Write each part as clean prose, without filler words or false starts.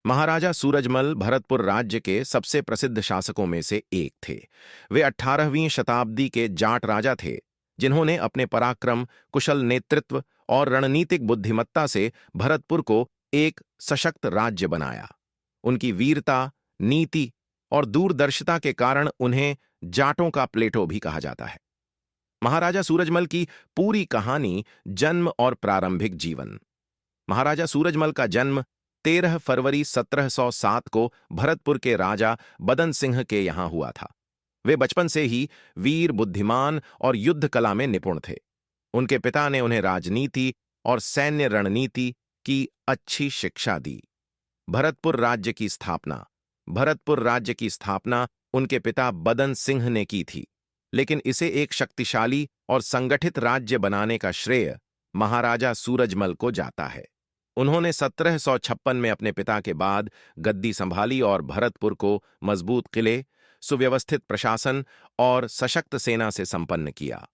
महाराजा सूरजमल भरतपुर राज्य के सबसे प्रसिद्ध शासकों में से एक थे। वे 18वीं शताब्दी के जाट राजा थे, जिन्होंने अपने पराक्रम, कुशल नेतृत्व और रणनीतिक बुद्धिमत्ता से भरतपुर को एक सशक्त राज्य बनाया। उनकी वीरता, नीति और दूरदर्शिता के कारण उन्हें जाटों का प्लेटो भी कहा जाता है। महाराजा सूरजमल की पूरी कहानी, जन्म और प्रारंभिक जीवन। महाराजा सूरजमल का जन्म 13 फरवरी 1707 को भरतपुर के राजा बदन सिंह के यहां हुआ था। वे बचपन से ही वीर, बुद्धिमान और युद्ध कला में निपुण थे। उनके पिता ने उन्हें राजनीति और सैन्य रणनीति की अच्छी शिक्षा दी। भरतपुर राज्य की स्थापना। भरतपुर राज्य की स्थापना उनके पिता बदन सिंह ने की थी, लेकिन इसे एक शक्तिशाली और संगठित राज्य बनाने का श्रेय महाराजा सूरजमल को जाता है। उन्होंने 1756 में अपने पिता के बाद गद्दी संभाली और भरतपुर को मजबूत किले, सुव्यवस्थित प्रशासन और सशक्त सेना से संपन्न किया।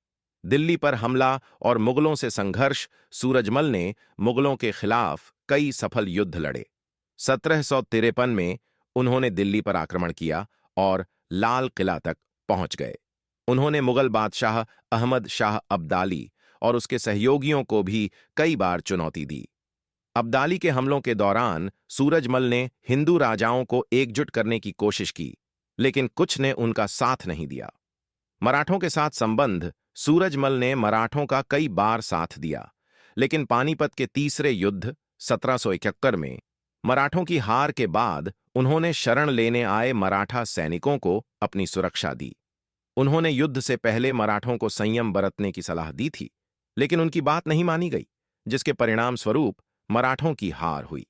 दिल्ली पर हमला और मुगलों से संघर्ष। सूरजमल ने मुगलों के खिलाफ कई सफल युद्ध लड़े। 1753 में उन्होंने दिल्ली पर आक्रमण किया और लाल किला तक पहुंच गए। उन्होंने मुगल बादशाह अहमद शाह अब्दाली और उसके सहयोगियों को भी कई बार चुनौती दी। अब्दाली के हमलों के दौरान सूरजमल ने हिंदू राजाओं को एकजुट करने की कोशिश की, लेकिन कुछ ने उनका साथ नहीं दिया। मराठों के साथ संबंध। सूरजमल ने मराठों का कई बार साथ दिया, लेकिन पानीपत के तीसरे युद्ध 1771 में मराठों की हार के बाद उन्होंने शरण लेने आए मराठा सैनिकों को अपनी सुरक्षा दी। उन्होंने युद्ध से पहले मराठों को संयम बरतने की सलाह दी थी, लेकिन उनकी बात नहीं मानी गई, जिसके परिणाम स्वरूप मराठों की हार हुई।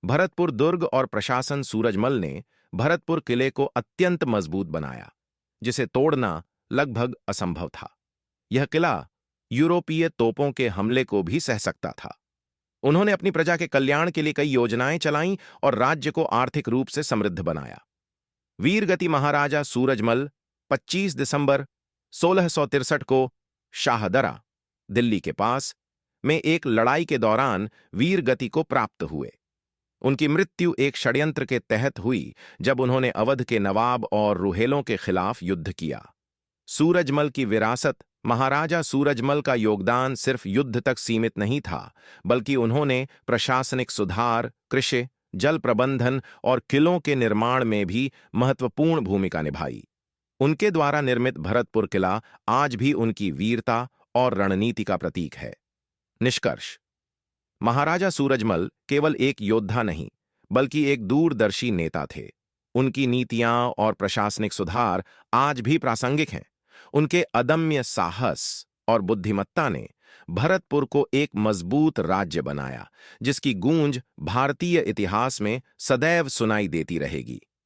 भरतपुर दुर्ग और प्रशासन। सूरजमल ने भरतपुर किले को अत्यंत मजबूत बनाया, जिसे तोड़ना लगभग असंभव था। यह किला यूरोपीय तोपों के हमले को भी सह सकता था। उन्होंने अपनी प्रजा के कल्याण के लिए कई योजनाएं चलाईं और राज्य को आर्थिक रूप से समृद्ध बनाया। वीरगति महाराजा सूरजमल 25 दिसंबर 1663 को शाहदरा, दिल्ली के पास, में एक लड़ाई के दौरान वीरगति को प्राप्त हुए। उनकी मृत्यु एक षड्यंत्र के तहत हुई, जब उन्होंने अवध के नवाब और रुहेलों के खिलाफ युद्ध किया। सूरजमल की विरासत। महाराजा सूरजमल का योगदान सिर्फ युद्ध तक सीमित नहीं था, बल्कि उन्होंने प्रशासनिक सुधार, कृषि, जल प्रबंधन और किलों के निर्माण में भी महत्वपूर्ण भूमिका निभाई। उनके द्वारा निर्मित भरतपुर किला आज भी उनकी वीरता और रणनीति का प्रतीक है। निष्कर्ष। महाराजा सूरजमल केवल एक योद्धा नहीं, बल्कि एक दूरदर्शी नेता थे। उनकी नीतियां और प्रशासनिक सुधार आज भी प्रासंगिक हैं। उनके अदम्य साहस और बुद्धिमत्ता ने भरतपुर को एक मजबूत राज्य बनाया, जिसकी गूंज भारतीय इतिहास में सदैव सुनाई देती रहेगी।